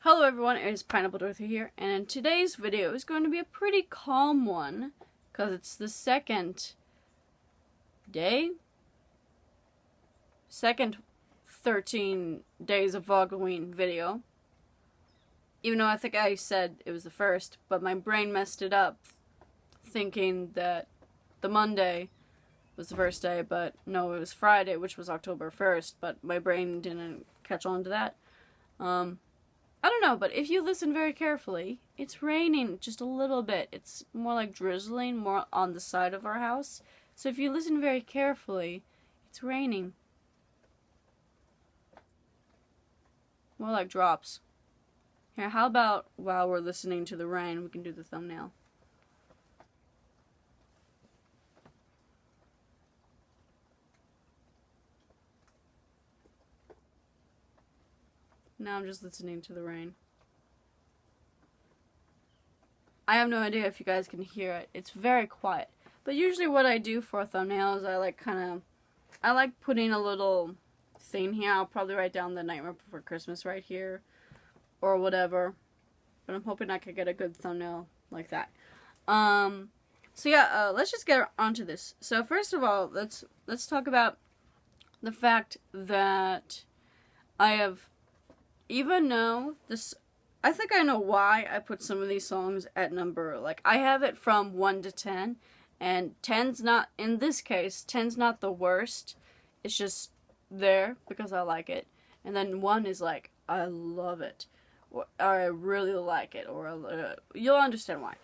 Hello everyone, it is Pineapple Dorothy here, and in today's video is going to be a pretty calm one, because it's the second 13 days of Halloween video. Even though I think I said it was the first, but my brain messed it up, thinking that the Monday was the first day, but no, it was Friday, which was October 1st, but my brain didn't catch on to that. I don't know, but if you listen very carefully, it's raining just a little bit. It's more like drizzling, more on the side of our house. So if you listen very carefully, it's raining. More like drops. Here, how about while we're listening to the rain, we can do the thumbnail. Now I'm just listening to the rain. I have no idea if you guys can hear it. It's very quiet. But usually what I do for a thumbnail is I like putting a little thing here. I'll probably write down The Nightmare Before Christmas right here. Or whatever. But I'm hoping I could get a good thumbnail like that. So yeah, let's just get onto this. So first of all, let's talk about the fact that I have... Even though this, I think I know why I put some of these songs at number, like, I have it from 1 to 10, and 10's not, in this case, 10's not the worst, it's just there, because I like it, and then 1 is like, I love it, or I really like it, or, you'll understand why,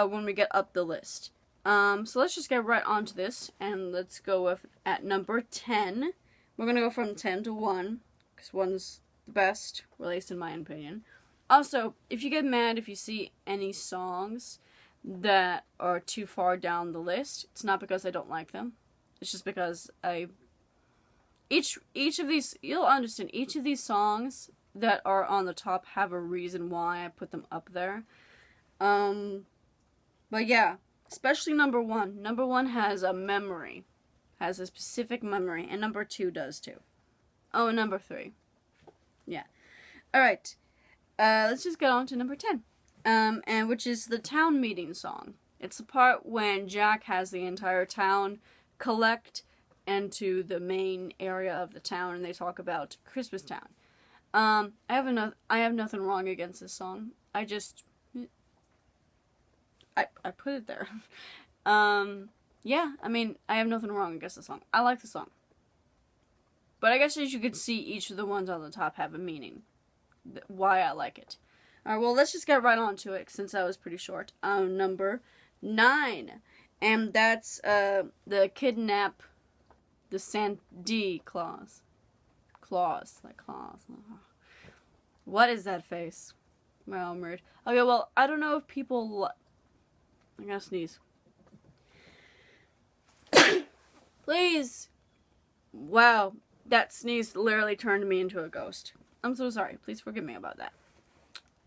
when we get up the list. So let's just get right onto this, and let's go with, at number 10, we're gonna go from 10 to 1, because 1's the best, at least in my opinion. Also, if you get mad if you see any songs that are too far down the list, it's not because I don't like them. It's just because each of these, you'll understand, each of these songs that are on the top have a reason why I put them up there. But yeah, especially number 1. Number 1 has a memory, has a specific memory, and number 2 does too. Oh, and number 3. Yeah. Alright. Let's just get on to number 10. And which is the town meeting song. It's the part when Jack has the entire town collect into the main area of the town and they talk about Christmas Town. I have nothing wrong against this song. I put it there. Yeah, I mean, I have nothing wrong against the song. I like the song. But I guess as you could see, each of the ones on the top have a meaning. Why I like it. Alright, well, let's just get right on to it, since that was pretty short. Number 9. And that's, the kidnap the Santa Claus. Claus. Like Claus. What is that face? Well, I'm rude. Okay, well, I don't know if people... I gotta sneeze. Please. Wow. That sneeze literally turned me into a ghost. I'm so sorry. Please forgive me about that.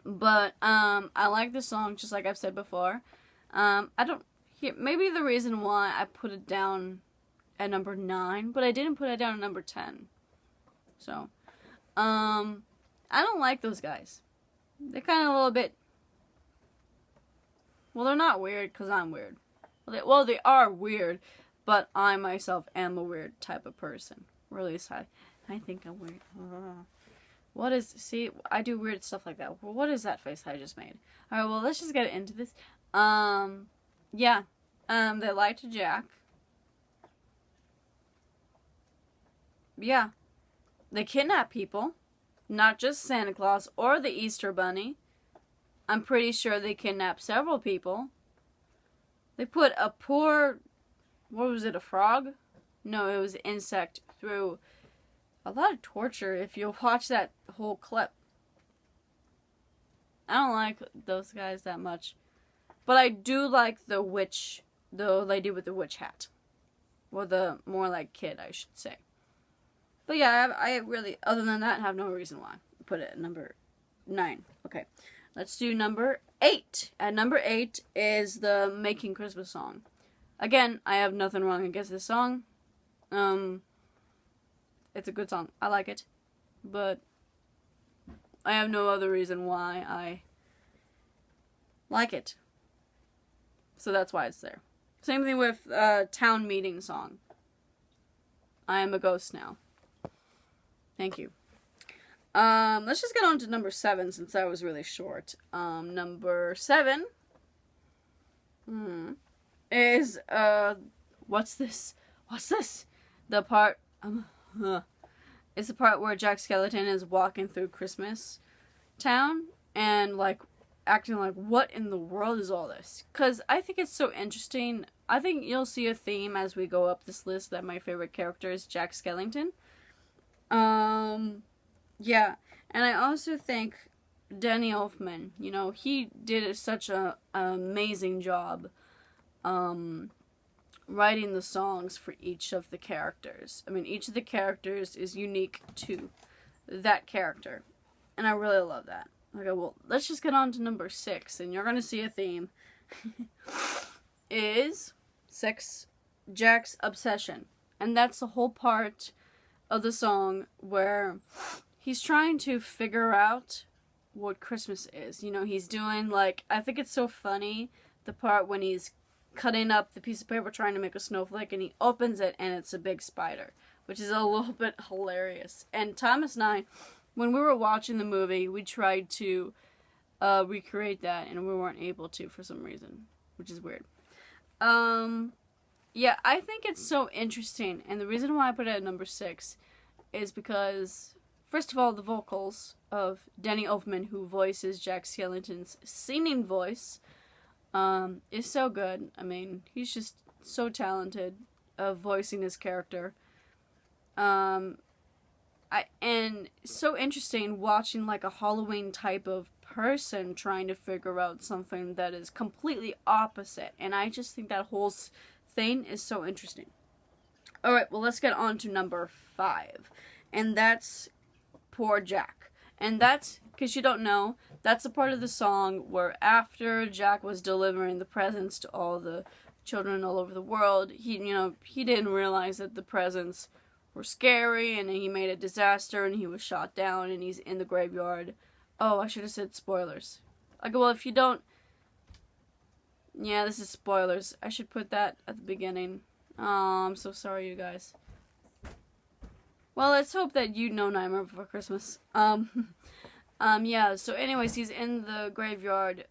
But, I like this song, just like I've said before. Maybe the reason why I put it down at number 9, but I didn't put it down at number 10. So, I don't like those guys. They're kind of a little bit... Well, they're not weird, because I'm weird. Well, they are weird, but I myself am a weird type of person. Really sad. I think I'm weird. What is... See, I do weird stuff like that. Well, what is that face I just made? Alright, well, let's just get into this. Yeah. They lied to Jack. Yeah. They kidnap people. Not just Santa Claus or the Easter Bunny. I'm pretty sure they kidnapped several people. They put a poor... What was it, a frog? No, it was an insect through a lot of torture if you'll watch that whole clip. I don't like those guys that much. But I do like the lady with the witch hat. Or the more like kid, I should say. But yeah, I really, other than that, have no reason why. Put it at number 9. Okay, let's do number 8. At number 8 is the Making Christmas song. Again, I have nothing wrong against this song. It's a good song. I like it. But I have no other reason why I like it. So that's why it's there. Same thing with Town Meeting song. I am a ghost now. Thank you. Let's just get on to number 7 since that was really short. Number 7 is what's this? The part it's the part where Jack Skellington is walking through Christmas Town and like acting like, what in the world is all this? Because I think it's so interesting. I think you'll see a theme as we go up this list that my favorite character is Jack Skellington. Yeah, and I also think Danny Elfman, you know, he did such an amazing job writing the songs for each of the characters. I mean, each of the characters is unique to that character, and I really love that. Okay, well, let's just get on to number 6, and you're going to see a theme. Is 6, Jack's obsession. And that's the whole part of the song where he's trying to figure out what Christmas is. You know, he's doing, like, I think it's so funny, the part when he's cutting up the piece of paper trying to make a snowflake, and he opens it, and it's a big spider, which is a little bit hilarious. And Thomas and I, when we were watching the movie, we tried to recreate that, and we weren't able to for some reason, which is weird. Yeah, I think it's so interesting, and the reason why I put it at number 6 is because, first of all, the vocals of Danny Elfman, who voices Jack Skellington's singing voice, is so good. I mean, he's just so talented of voicing his character. And so interesting watching like a Halloween type of person trying to figure out something that is completely opposite. And I just think that whole thing is so interesting. Alright, well, let's get on to number 5. And that's Poor Jack. And that's, because you don't know, that's a part of the song where after Jack was delivering the presents to all the children all over the world, he didn't realize that the presents were scary, and then he made a disaster, and he was shot down, and he's in the graveyard. Oh, I should have said spoilers. Okay, well, if you don't... Yeah, this is spoilers. I should put that at the beginning. Oh, I'm so sorry, you guys. Well, let's hope that you know Nightmare Before Christmas. Yeah, so anyways, he's in the graveyard,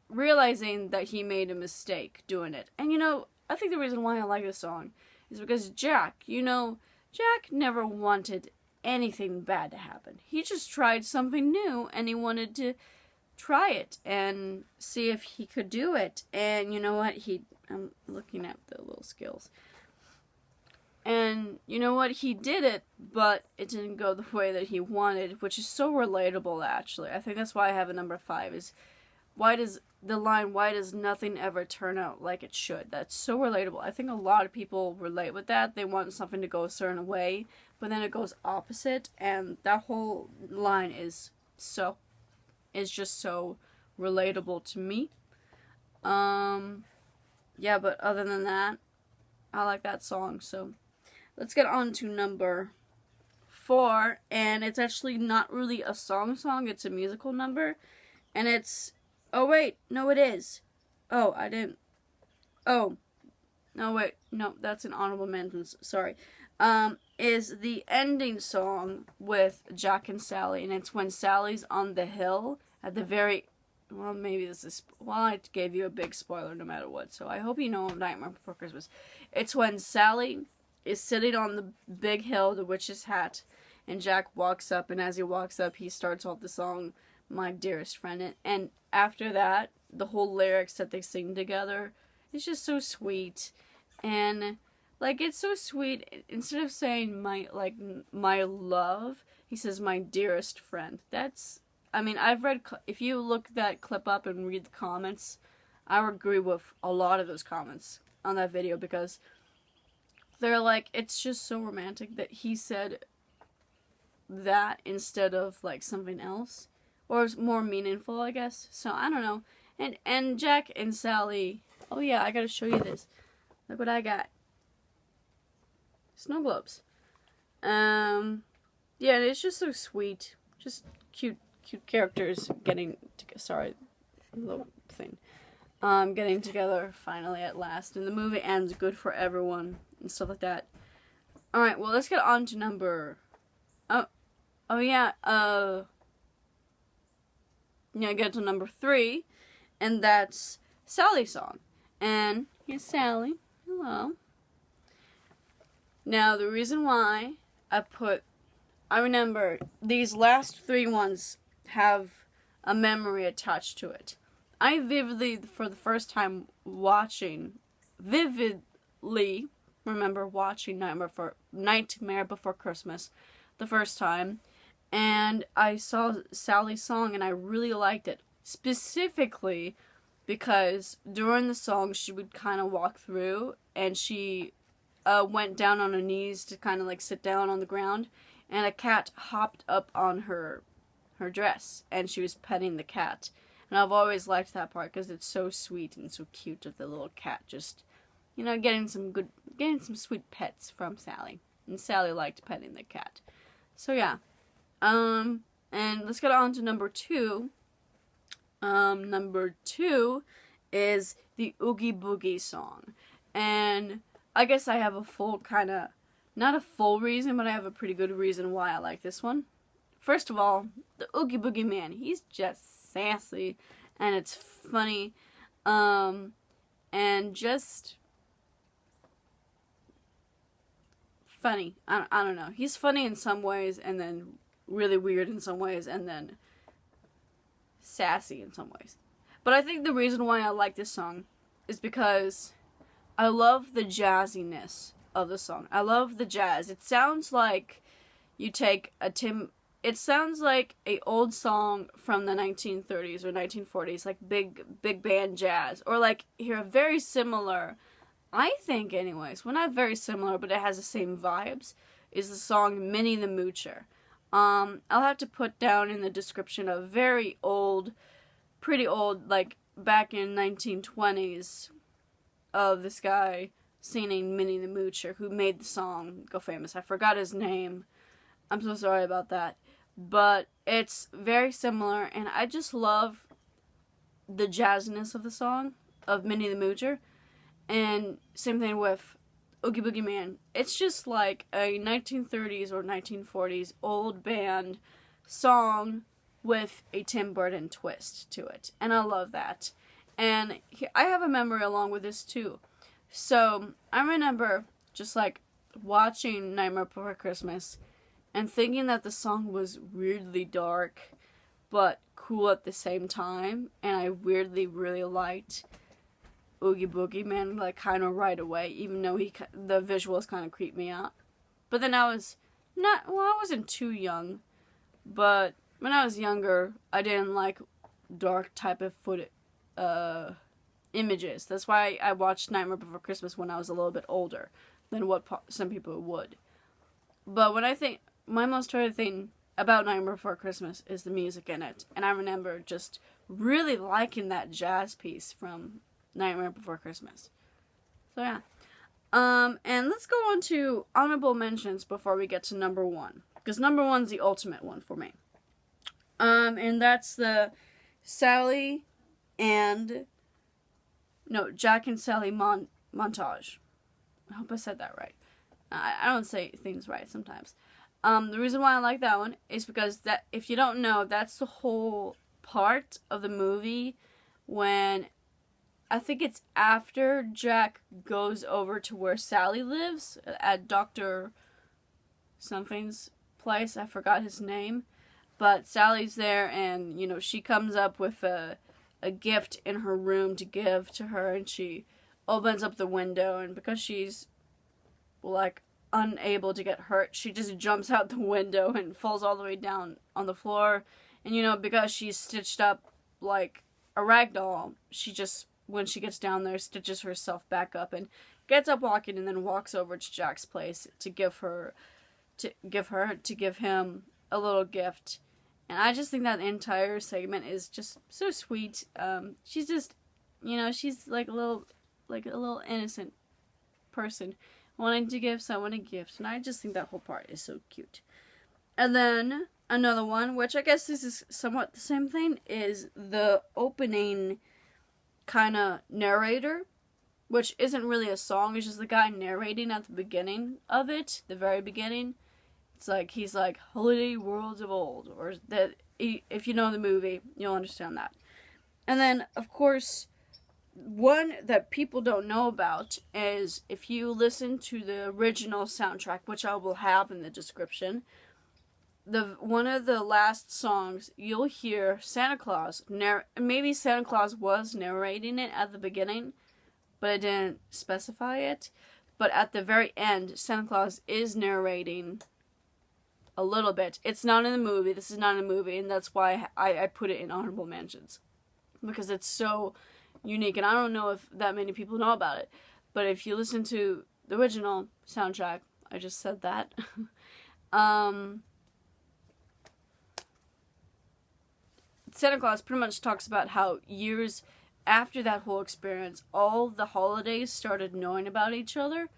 realizing that he made a mistake doing it. And, you know, I think the reason why I like this song is because Jack, you know, Jack never wanted anything bad to happen. He just tried something new, and he wanted to try it and see if he could do it. And you know what? I'm looking at the little skills. And you know what? He did it, but it didn't go the way that he wanted, which is so relatable, actually. I think that's why I have a number 5, is why does nothing ever turn out like it should? That's so relatable. I think a lot of people relate with that. They want something to go a certain way, but then it goes opposite, and that whole line is just so relatable to me. Yeah, but other than that, I like that song. So let's get on to number 4, and it's actually not really a song, it's a musical number, and it's, oh wait, no it is. Oh, I didn't, oh, no wait, no, that's an honorable mention, sorry. Is the ending song with Jack and Sally, and it's when Sally's on the hill at the very, well, maybe this is, well, I gave you a big spoiler no matter what, so I hope you know Nightmare Before Christmas. It's when Sally is sitting on the big hill, the witch's hat, and Jack walks up, and as he walks up, he starts off the song, My Dearest Friend, and after that, the whole lyrics that they sing together, it's just so sweet, and, like, it's so sweet, instead of saying my love, he says, my dearest friend. That's, I mean, if you look that clip up and read the comments, I would agree with a lot of those comments on that video, because they're like, it's just so romantic that he said that instead of, like, something else, or more meaningful, I guess. So, I don't know. And Jack and Sally, oh yeah, I gotta show you this. Look what I got. Snow globes. Yeah, it's just so sweet. just cute characters getting sorry, little thing. Getting together finally at last, and the movie ends good for everyone and stuff like that. All right, well, let's get on to number. Get to number 3, and that's Sally's song. And here's Sally. Hello. Now, the reason why I remember these last 3 ones have a memory attached to it. I vividly, for the first time remember watching Nightmare Before Christmas the first time. And I saw Sally's song and I really liked it. Specifically because during the song she would kind of walk through and she went down on her knees to kind of like sit down on the ground. And a cat hopped up on her dress and she was petting the cat. And I've always liked that part because it's so sweet and so cute of the little cat just, getting some sweet pets from Sally. And Sally liked petting the cat. So yeah. And let's get on to number 2. Number 2 is the Oogie Boogie song. And I guess I have not a full reason, but I have a pretty good reason why I like this one. First of all, the Oogie Boogie Man, he's just sassy, and it's funny, and just funny. I don't know. He's funny in some ways, and then really weird in some ways, and then sassy in some ways. But I think the reason why I like this song is because I love the jazziness of the song. I love the jazz. It sounds like you take it sounds like a old song from the 1930s or 1940s, like big band jazz, or like here very similar, I think anyways, well, not very similar, but it has the same vibes, is the song Minnie the Moocher. I'll have to put down in the description a very old, pretty old, like back in 1920s, of this guy singing Minnie the Moocher, who made the song go famous. I forgot his name. I'm so sorry about that. But it's very similar, and I just love the jazziness of the song, of Minnie the Moocher. And same thing with Oogie Boogie Man. It's just like a 1930s or 1940s old band song with a Tim Burton twist to it. And I love that. And I have a memory along with this too. So I remember just like watching Nightmare Before Christmas and thinking that the song was weirdly dark but cool at the same time. And I weirdly really liked Oogie Boogie Man, like, kind of right away, even though the visuals kind of creeped me out. But then I wasn't too young, but when I was younger, I didn't like dark type of images. That's why I watched Nightmare Before Christmas when I was a little bit older than what some people would. But my most favorite thing about Nightmare Before Christmas is the music in it. And I remember just really liking that jazz piece from Nightmare Before Christmas. So yeah. And let's go on to honorable mentions before we get to number 1. Because number 1's the ultimate one for me. And that's the Jack and Sally montage. I hope I said that right. I don't say things right sometimes. The reason why I like that one is because that, if you don't know, that's the whole part of the movie when I think it's after Jack goes over to where Sally lives at Dr. something's place. I forgot his name. But Sally's there and, she comes up with a gift in her room to give to her, and she opens up the window, and because she's like unable to get hurt, she just jumps out the window and falls all the way down on the floor. And because she's stitched up like a rag doll, she just, when she gets down there, stitches herself back up and gets up walking, and then walks over to Jack's place to give him a little gift. And I just think that entire segment is just so sweet. She's just, she's like a little innocent person wanting to give someone a gift. And I just think that whole part is so cute. And then another one, which I guess this is somewhat the same thing, is the opening kind of narrator, which isn't really a song, it's just the guy narrating at the beginning of it, the very beginning. It's like, he's like, holiday worlds of old, or that, if you know the movie, you'll understand that. And then, of course, one that people don't know about is, if you listen to the original soundtrack, which I will have in the description, one of the last songs, you'll hear Santa Claus, maybe Santa Claus was narrating it at the beginning, but I didn't specify it. But at the very end, Santa Claus is narrating a little bit. It's not in the movie, this is not in the movie, and that's why I put it in honorable mentions. Because it's so unique, and I don't know if that many people know about it. But if you listen to the original soundtrack, I just said that, Santa Claus pretty much talks about how years after that whole experience, all the holidays started knowing about each other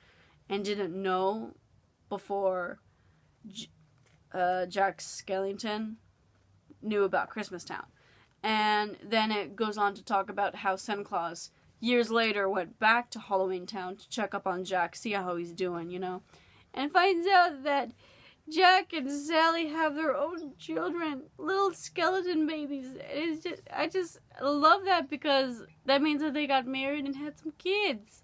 and didn't know before Jack Skellington knew about Christmastown. And then it goes on to talk about how Santa Claus, years later, went back to Halloween Town to check up on Jack, see how he's doing, you know, and finds out that Jack and Sally have their own children, little skeleton babies. It's just, I just love that, because that means that they got married and had some kids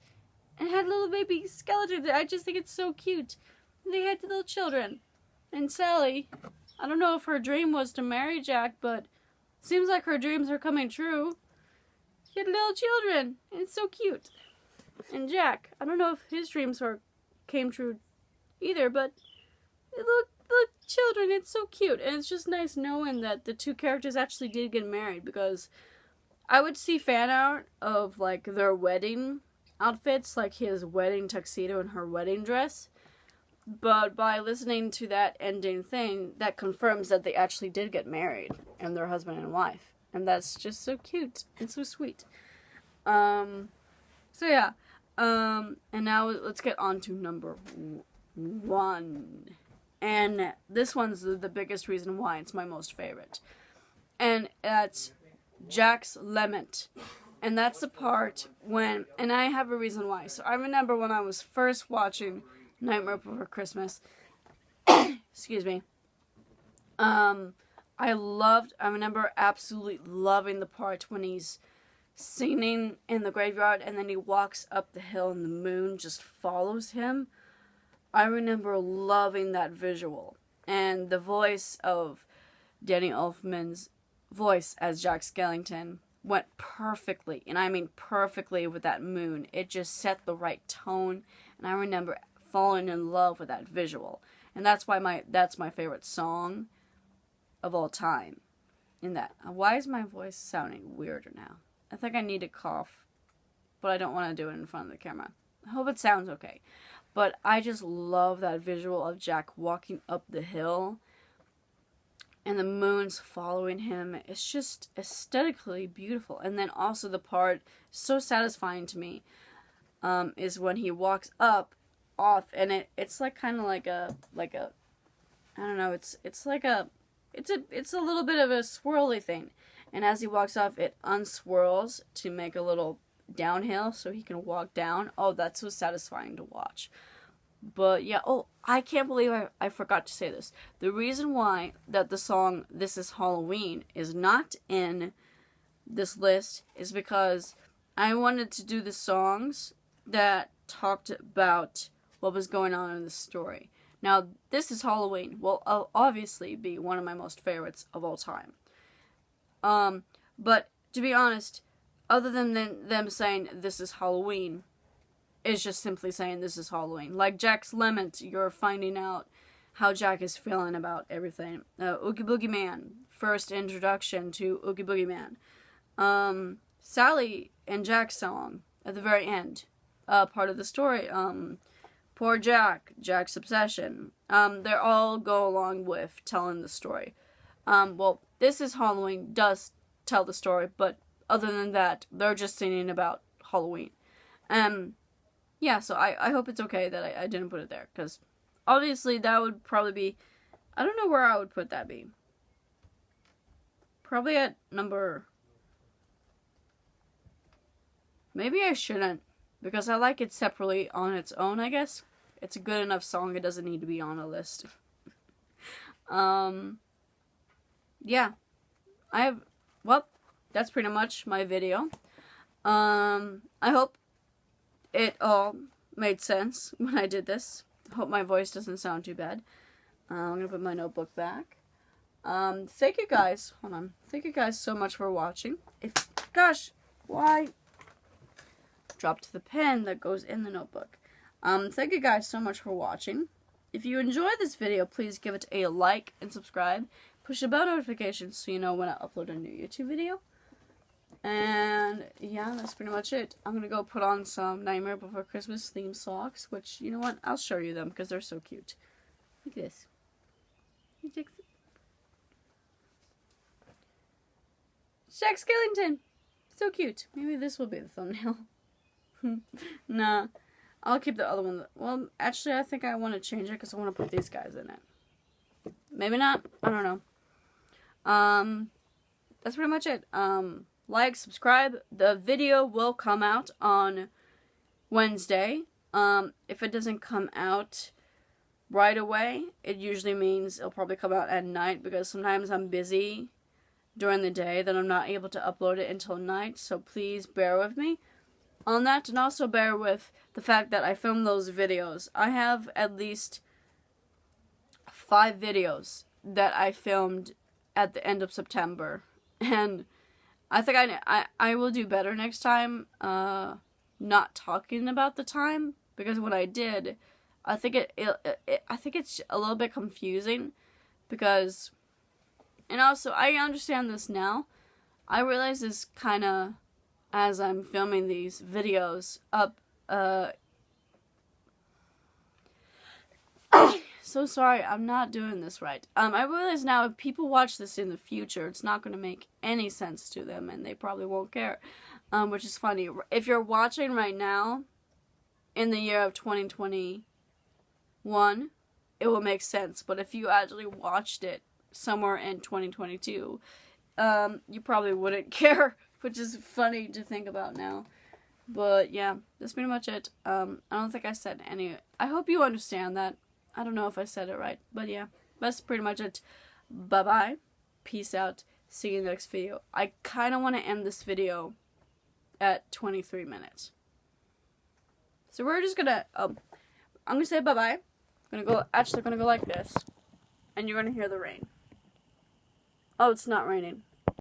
and had little baby skeletons. I just think it's so cute. They had little children. And Sally, I don't know if her dream was to marry Jack, but seems like her dreams are coming true. She had little children, and it's so cute. And Jack, I don't know if his dreams came true either, but look, children, it's so cute. And it's just nice knowing that the two characters actually did get married, because I would see fan art of, like, their wedding outfits, like his wedding tuxedo and her wedding dress. But by listening to that ending thing, that confirms that they actually did get married, and they're husband and wife. And that's just so cute and so sweet. So yeah. And now let's get on to number 1. And this one's the biggest reason why it's my most favorite. And that's Jack's lament. And that's the part when, and I have a reason why. So I remember when I was first watching Nightmare Before Christmas, excuse me, I remember absolutely loving the part when he's singing in the graveyard and then he walks up the hill and the moon just follows him. I remember loving that visual. And the voice of Danny Elfman's voice as Jack Skellington went perfectly, and I mean perfectly, with that moon. It just set the right tone, and I remember falling in love with that visual. And that's why that's my favorite song of all time. In that. Why is my voice sounding weirder now? I think I need to cough, but I don't want to do it in front of the camera. I hope it sounds okay. But I just love that visual of Jack walking up the hill and the moon's following him. It's just aesthetically beautiful. And then also the part so satisfying to me is when he walks off, and it's like kind of like a I don't know, it's a little bit of a swirly thing. And as he walks off, it unswirls to make a little downhill so he can walk down. Oh, that's so satisfying to watch. But yeah, oh, I can't believe I forgot to say this. The reason why that the song This Is Halloween is not in this list is because I wanted to do the songs that talked about what was going on in the story. Now, This Is Halloween will obviously be one of my most favorites of all time. But to be honest, other than them saying This Is Halloween, it's just simply saying This Is Halloween. Like Jack's lament, you're finding out how Jack is feeling about everything. Oogie Boogie Man, first introduction to Oogie Boogie Man. Sally and Jack's song at the very end, part of the story. Poor Jack, Jack's obsession. They all go along with telling the story. Well, This Is Halloween does tell the story, but other than that, they're just singing about Halloween. Yeah, so I hope it's okay that I didn't put it there, because obviously that would probably be, I don't know where I would put that be. probably at number... Maybe I shouldn't, because I like it separately on its own, I guess. It's a good enough song, it doesn't need to be on a list. Yeah. Well, that's pretty much my video. I hope it all made sense when I did this. I hope my voice doesn't sound too bad. I'm gonna put my notebook back. Thank you guys. Hold on. Thank you guys so much for watching. Gosh, why? Dropped the pen that goes in the notebook. Thank you guys so much for watching. If you enjoyed this video, please give it a like and subscribe. Push the bell notifications so you know when I upload a new YouTube video. And yeah, that's pretty much it. I'm gonna go put on some Nightmare Before Christmas theme socks, which, you know what, I'll show you them because they're so cute. Look at this. Jack Skellington! So cute. Maybe this will be the thumbnail. Nah, I'll keep the other one. Well, actually, I think I want to change it because I want to put these guys in it. Maybe not. I don't know. That's pretty much it. Like, subscribe. The video will come out on Wednesday. If it doesn't come out right away, it usually means it'll probably come out at night because sometimes I'm busy during the day, then I'm not able to upload it until night, so please bear with me on that, and also bear with the fact that I filmed those videos. I have at least 5 videos that I filmed at the end of September, and I think I will do better next time, not talking about the time, because when I did, I think I think it's a little bit confusing, because, and also I understand this now. I realize this kind of as I'm filming these videos up. So sorry, I'm not doing this right. I realize now if people watch this in the future, it's not going to make any sense to them, and they probably won't care, which is funny. If you're watching right now, in the year of 2021, it will make sense, but if you actually watched it somewhere in 2022, you probably wouldn't care, which is funny to think about now. But yeah, that's pretty much it. I don't think I said any. I hope you understand that. I don't know if I said it right, but yeah, that's pretty much it. Bye bye, peace out, see you in the next video. I kind of want to end this video at 23 minutes. So we're just gonna, I'm gonna say bye bye. I'm gonna go like this, and you're gonna hear the rain. Oh, it's not raining.